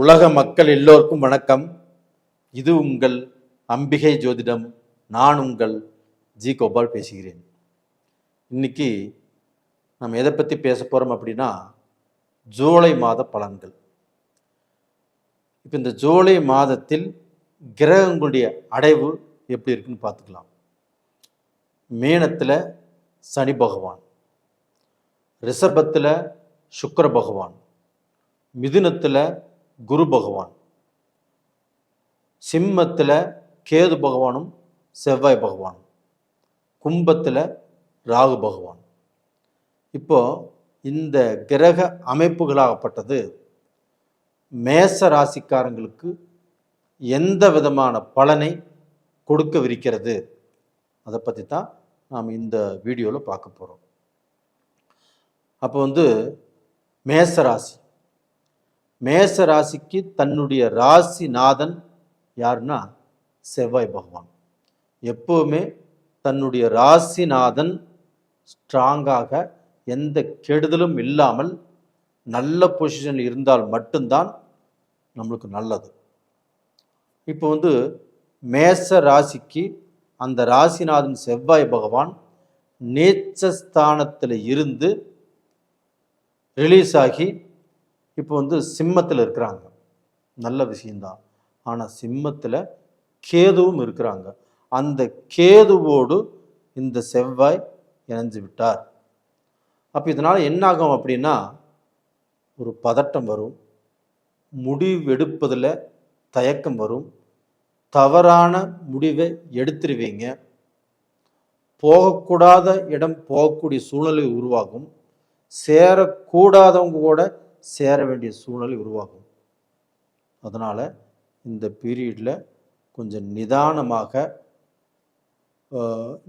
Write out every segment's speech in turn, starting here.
உலக மக்கள் எல்லோருக்கும் வணக்கம். இது உங்கள் அம்பிகை ஜோதிடம். நான் உங்கள் ஜி கோபால் பேசுகிறேன். இன்னைக்கு நம்ம எதை பற்றி பேச போகிறோம் அப்படின்னா, ஜூலை மாத பலன்கள். இப்போ இந்த ஜூலை மாதத்தில் கிரகங்களுடைய அடைவு எப்படி இருக்குன்னு பார்த்துக்கலாம். மீனத்தில் சனி பகவான், ரிஷபத்தில் சுக்கிர பகவான், மிதுனத்தில் குரு பகவான், சிம்மத்தில் கேது பகவானும் செவ்வாய் பகவானும், கும்பத்தில் ராகு பகவான். இப்போ இந்த கிரக அமைப்புகளாகப்பட்டது மேச ராசிக்காரங்களுக்கு எந்த விதமான பலனை கொடுக்கவிருக்கிறது, அதை பற்றி தான் நாம் இந்த வீடியோவில் பார்க்க போகிறோம். அப்போ மேச ராசிக்கு தன்னுடைய ராசிநாதன் யாருன்னா செவ்வாய் பகவான். எப்போவுமே தன்னுடைய ராசிநாதன் ஸ்ட்ராங்காக எந்த கெடுதலும் இல்லாமல் நல்ல பொசிஷன் இருந்தால் மட்டும்தான் நம்மளுக்கு நல்லது. இப்போ மேச ராசிக்கு அந்த ராசிநாதன் செவ்வாய் பகவான் நீச்சஸ்தானத்தில் இருந்து ரிலீஸ் ஆகி இப்போ சிம்மத்தில் இருக்கிறாங்க. நல்ல விஷயந்தான். ஆனால் சிம்மத்தில் கேதுவும் இருக்கிறாங்க. அந்த கேதுவோடு இந்த செவ்வாய் இணைஞ்சு விட்டார். அப்போ இதனால் என்ன ஆகும் அப்படின்னா, ஒரு பதட்டம் வரும், முடிவெடுப்பதில் தயக்கம் வரும், தவறான முடிவை எடுத்துருவீங்க, போகக்கூடாத இடம் போகக்கூடிய சூழ்நிலை உருவாகும், சேரக்கூடாதவங்க கூட சேர வேண்டிய சூழ்நிலை உருவாகும். அதனால் இந்த பீரியடில் கொஞ்சம் நிதானமாக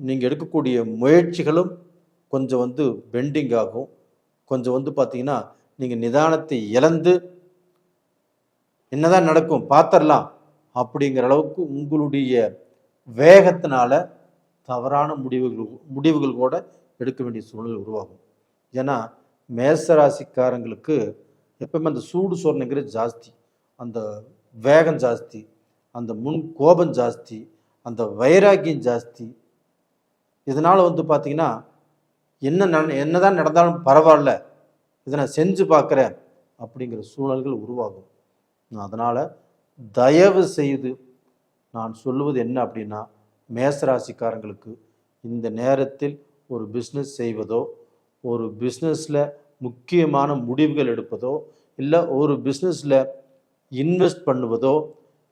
நீங்கள் எடுக்கக்கூடிய முயற்சிகளும் கொஞ்சம் பெண்டிங் ஆகும். கொஞ்சம் பார்த்தீங்கன்னா நீங்கள் நிதானத்தை இழந்து என்னதான் நடக்கும் பார்த்துடலாம் அப்படிங்கிற அளவுக்கு உங்களுடைய வேகத்தினால தவறான முடிவுகள் கூட எடுக்க வேண்டிய சூழ்நிலை உருவாகும். ஏன்னா மேசராசிக்காரங்களுக்கு எப்பவுமே அந்த சூடு சொர்ணைங்கிறது ஜாஸ்தி, அந்த வேகம் ஜாஸ்தி, அந்த முன் கோபம் ஜாஸ்தி, அந்த வைராக்கியம் ஜாஸ்தி. இதனால் பார்த்தீங்கன்னா என்னதான் நடந்தாலும் பரவாயில்ல, இதை நான் செஞ்சு பார்க்குறேன் அப்படிங்கிற சூழல்கள் உருவாகும். அதனால் தயவு செய்து நான் சொல்லுவது என்ன அப்படின்னா, மேசராசிக்காரங்களுக்கு இந்த நேரத்தில் ஒரு பிஸ்னஸ் செய்வதோ, ஒரு பிஸ்னஸில் முக்கியமான முடிவுகள் எடுப்பதோ, இல்லை ஒரு பிஸ்னஸில் இன்வெஸ்ட் பண்ணுவதோ,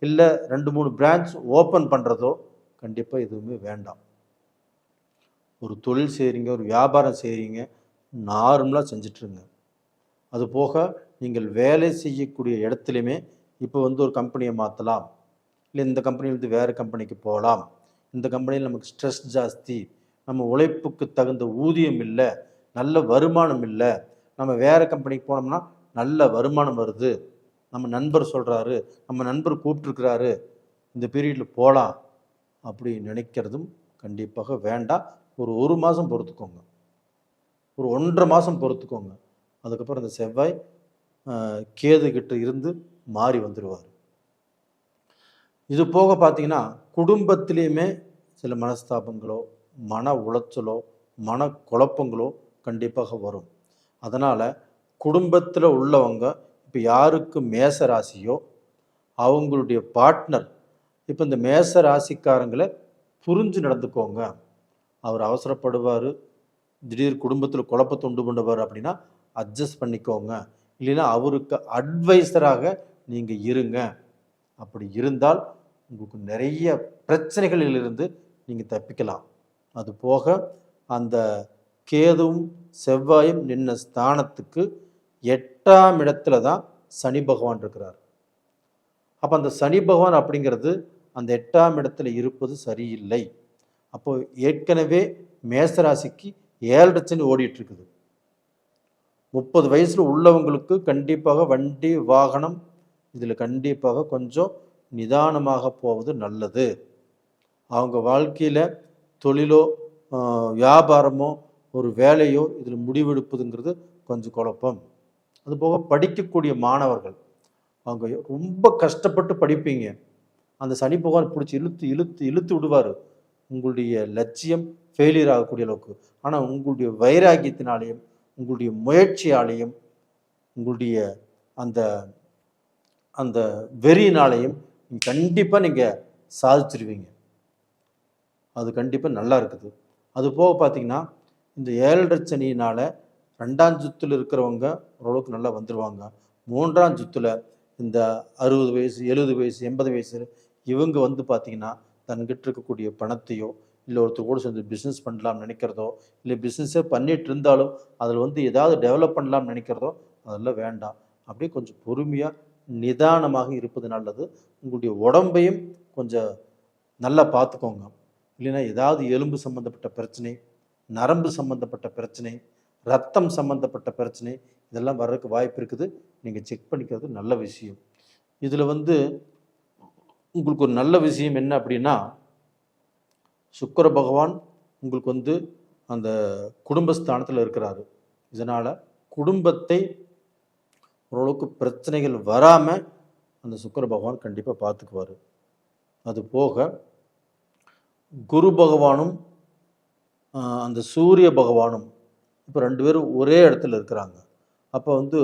இல்லை 2-3 பிரான்ச் ஓப்பன் பண்ணுறதோ கண்டிப்பாக எதுவுமே வேண்டாம். ஒரு தொழில் செய்கிறீங்க, ஒரு வியாபாரம் செய்கிறீங்க, நார்மலாக செஞ்சிட்ருங்க. அது போக நீங்கள் வேலை செய்யக்கூடிய இடத்துலையுமே இப்போ ஒரு கம்பெனியை மாற்றலாம், இல்லை இந்த கம்பெனியிலேருந்து வேறு கம்பெனிக்கு போகலாம், இந்த கம்பெனியில் நமக்கு ஸ்ட்ரெஸ் ஜாஸ்தி, நம்ம உழைப்புக்கு தகுந்த ஊதியம் இல்லை, நல்ல வருமானம் இல்லை, நம்ம வேறு கம்பெனிக்கு போனோம்னா நல்ல வருமானம் வருது, நம்ம நண்பர் சொல்கிறாரு, நம்ம நண்பர் கூப்பிட்டுருக்கிறாரு, இந்த பீரியடில் போகலாம் அப்படி நினைக்கிறதும் கண்டிப்பாக வேண்டாம். ஒரு மாதம் பொறுத்துக்கோங்க, ஒரு 1.5 மாதம் பொறுத்துக்கோங்க. அதுக்கப்புறம் இந்த செவ்வாய் கேது கிட்ட இருந்து மாறி வந்துடுவார். இது போக பார்த்தீங்கன்னா குடும்பத்திலையுமே சில மனஸ்தாபங்களோ, மன உளைச்சலோ, மன குழப்பங்களோ கண்டிப்பாக வரும். அதனால் குடும்பத்தில் உள்ளவங்க இப்போ யாருக்கு மேச ராசியோ அவங்களுடைய பார்ட்னர் இப்போ இந்த மேச ராசிக்காரங்களை புரிஞ்சு நடந்துக்கோங்க. அவர் அவசரப்படுவார், திடீர் குடும்பத்தில் குழப்பத்தை உண்டு பண்ணுவார் அப்படின்னா அட்ஜஸ்ட் பண்ணிக்கோங்க. இல்லைன்னா அவருக்கு அட்வைசராக நீங்கள் இருங்க. அப்படி இருந்தால் உங்களுக்கு நிறைய பிரச்சனைகளிலிருந்து நீங்கள் தப்பிக்கலாம். அது போக அந்த கேதுவும் செவ்வாயும் நின்ன ஸ்தானத்துக்கு 8ஆம் இடத்துல தான் சனி பகவான் இருக்கிறார். அப்போ அந்த சனி பகவான் அப்படிங்கிறது அந்த 8ஆம் இடத்துல இருப்பது சரியில்லை. அப்போ ஏற்கனவே மேசராசிக்கு 7 சனி ஓடிட்டு இருக்குது. 30 வயசுல உள்ளவங்களுக்கு கண்டிப்பாக வண்டி வாகனம் இதில் கண்டிப்பாக கொஞ்சம் நிதானமாக போவது நல்லது. அவங்க வாழ்க்கையில் தொழிலோ வியாபாரமோ ஒரு வேலையோ இதில் முடிவெடுப்பதுங்கிறது கொஞ்சம் குழப்பம். அதுபோக படிக்கக்கூடிய மாணவர்கள் அவங்க ரொம்ப கஷ்டப்பட்டு படிப்பீங்க. அந்த சனி பகவான் பிடிச்சி இழுத்து இழுத்து இழுத்து விடுவார் உங்களுடைய லட்சியம் ஃபெயிலியர் ஆகக்கூடிய அளவுக்கு. ஆனால் உங்களுடைய வைராக்கியத்தினாலேயும் உங்களுடைய முயற்சியாலேயும் உங்களுடைய அந்த அந்த வெறியினாலேயும் கண்டிப்பாக நீங்கள் சாதிச்சிருவீங்க. அது கண்டிப்பாக நல்லா இருக்குது. அது போக பார்த்தீங்கன்னா இந்த 7.5 சனியினால் 2ஆம் சுற்றில் இருக்கிறவங்க ஓரளவுக்கு நல்லா வந்துடுவாங்க. 3ஆம் சுற்றில் இந்த 60 வயசு 70 வயசு 80 வயசு இவங்க வந்து பார்த்திங்கன்னா தன்கிட்ட இருக்கக்கூடிய பணத்தையோ இல்லை ஒருத்தர் கூட சேர்ந்து பிஸ்னஸ் பண்ணலாம்னு நினைக்கிறதோ இல்லை பிஸ்னஸே பண்ணிட்டு இருந்தாலும் அதில் வந்து ஏதாவது டெவலப் பண்ணலாம்னு நினைக்கிறதோ அதெல்லாம் வேண்டாம். அப்படியே கொஞ்சம் பொறுமையாக நிதானமாக இருப்பது நல்லது. உங்களுடைய உடம்பையும் கொஞ்சம் நல்லா பார்த்துக்கோங்க. இல்லைன்னா ஏதாவது எலும்பு சம்மந்தப்பட்ட பிரச்சனை, நரம்பு சம்மந்தப்பட்ட பிரச்சனை, ரத்தம் சம்மந்தப்பட்ட பிரச்சனை இதெல்லாம் வர்றதுக்கு வாய்ப்பு இருக்குது. நீங்கள் செக் பண்ணிக்கிறது நல்ல விஷயம். இதில் வந்து உங்களுக்கு ஒரு நல்ல விஷயம் என்ன அப்படின்னா, சுக்கிர பகவான் உங்களுக்கு வந்து அந்த குடும்பஸ்தானத்தில் இருக்கிறாரு. இதனால் குடும்பத்தை ஓரளவுக்கு பிரச்சனைகள் வராமல் அந்த சுக்கிர பகவான் கண்டிப்பாக பார்த்துக்குவார். அது போக குரு பகவானும் அந்த சூரிய பகவானும் இப்போ 2 பேரும் ஒரே இடத்துல இருக்கிறாங்க. அப்போ வந்து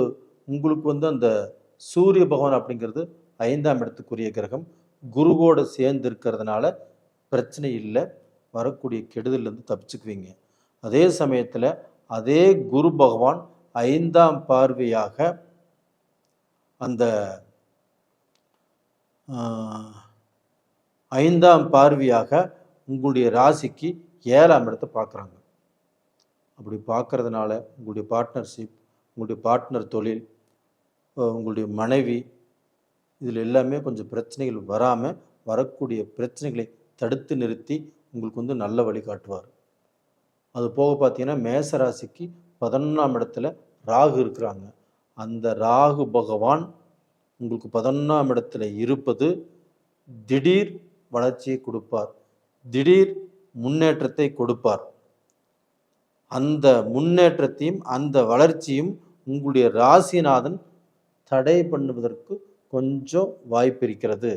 உங்களுக்கு வந்து அந்த சூரிய பகவான் அப்படிங்கிறது 5ஆம் இடத்துக்குரிய கிரகம். குருவோடு சேர்ந்து இருக்கிறதுனால பிரச்சனை இல்லை, வரக்கூடிய கெடுதலேருந்து தப்பிச்சுக்குவீங்க. அதே சமயத்தில் அதே குரு பகவான் 5ஆம் பார்வையாக அந்த 5ஆம் பார்வையாக உங்களுடைய ராசிக்கு 7ஆம் இடத்தை பார்க்குறாங்க. அப்படி பார்க்கறதுனால உங்களுடைய பார்ட்னர்ஷிப், உங்களுடைய பார்ட்னர் தொழில், உங்களுடைய மனைவி இதில் எல்லாமே கொஞ்சம் பிரச்சனைகள் வராமல் வரக்கூடிய பிரச்சனைகளை தடுத்து நிறுத்தி உங்களுக்கு வந்து நல்ல வழி காட்டுவார். அது போக பார்த்தீங்கன்னா மேச ராசிக்கு 11ஆம் இடத்துல ராகு இருக்கிறாங்க. அந்த ராகு பகவான் உங்களுக்கு 11ஆம் இடத்துல இருப்பது திடீர் வளர்ச்சியை கொடுப்பார், திடீர் முன்னேற்றத்தை கொடுப்பார். அந்த முன்னேற்றத்தையும் அந்த வளர்ச்சியும் உங்களுடைய ராசிநாதன் தடை பண்ணுவதற்கு கொஞ்சம் வாய்ப்பு இருக்கிறது.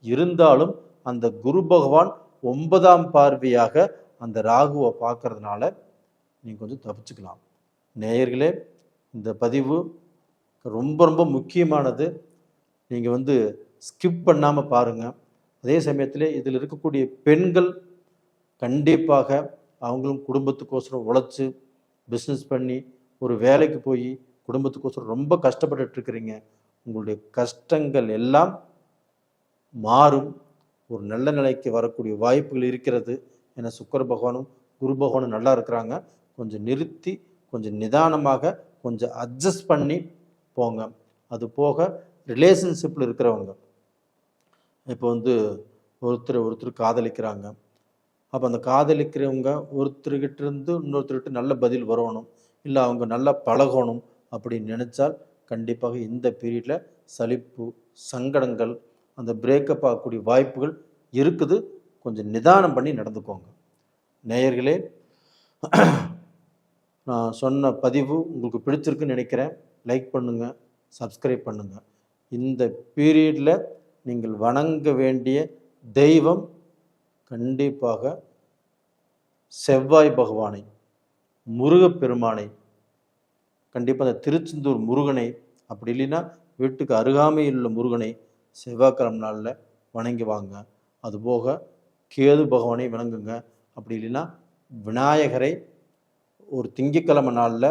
இருந்தாலும் அந்த குரு பகவான் 9ஆம் பார்வையாக அந்த ராகுவை பார்க்கறதுனால நீங்கள் கொஞ்சம் தப்பிச்சுக்கலாம். நேயர்களே, இந்த பதிவு ரொம்ப ரொம்ப முக்கியமானது. நீங்கள் வந்து ஸ்கிப் பண்ணாமல் பாருங்கள். அதே சமயத்தில் இதில் இருக்கக்கூடிய பெண்கள் கண்டிப்பாக அவங்களும் குடும்பத்துக்கோசரம் உழைச்சி பிஸ்னஸ் பண்ணி ஒரு வேலைக்கு போய் குடும்பத்துக்கோசரம் ரொம்ப கஷ்டப்பட்டுருக்கிறீங்க. உங்களுடைய கஷ்டங்கள் எல்லாம் மாறும், ஒரு நல்ல நிலைக்கு வரக்கூடிய வாய்ப்புகள் இருக்கிறது. ஏன்னா சுக்கிர பகவானும் குரு பகவானும் நல்லா இருக்கிறாங்க. கொஞ்சம் நிறுத்தி கொஞ்சம் நிதானமாக கொஞ்சம் அட்ஜஸ்ட் பண்ணி போங்க. அது போக ரிலேஷன்ஷிப்பில் இருக்கிறவங்க இப்போ வந்து ஒருத்தர் காதலிக்கிறாங்க. அப்போ அந்த காதலிக்கிறவங்க ஒருத்தர்கிட்ட இருந்து இன்னொருத்தர்கிட்ட நல்ல பதில் வரணும், இல்லை அவங்க நல்லா பழகணும் அப்படின்னு நினச்சால் கண்டிப்பாக இந்த பீரியடில் சலிப்பு, சங்கடங்கள், அந்த பிரேக்கப் ஆகக்கூடிய வாய்ப்புகள் இருக்குது. கொஞ்சம் நிதானம் பண்ணி நடந்துக்கோங்க. நேயர்களே, நான் சொன்ன பதிவு உங்களுக்கு பிடிச்சிருக்குன்னு நினைக்கிறேன். லைக் பண்ணுங்கள், சப்ஸ்கிரைப் பண்ணுங்கள். இந்த பீரியடில் நீங்கள் வணங்க வேண்டிய தெய்வம் கண்டிப்பாக செவ்வாய் பகவானை, முருகப்பெருமானை, கண்டிப்பாக அந்த திருச்செந்தூர் முருகனை, அப்படி இல்லைன்னா வீட்டுக்கு அருகாமையில் உள்ள முருகனை செவ்வாய்க்கிழமை நாளில் வணங்கி வாங்க. அதுபோக கேது பகவானை வணங்குங்க. அப்படி இல்லைன்னா விநாயகரை ஒரு திங்கட்கிழமை நாளில்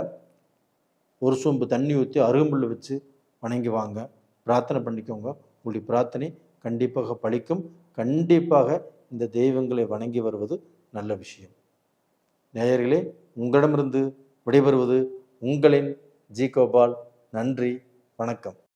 ஒரு சொம்பு தண்ணி ஊற்றி அருகம்புல் வச்சு வணங்கி வாங்க. பிரார்த்தனை பண்ணிக்கோங்க. உங்களுடைய பிரார்த்தனை கண்டிப்பாக பலிக்கும். கண்டிப்பாக இந்த தெய்வங்களை வணங்கி வருவது நல்ல விஷயம். நேயர்களே, உங்களிடமிருந்து விடைபெறுவது உங்களின் ஜி கோபால். நன்றி, வணக்கம்.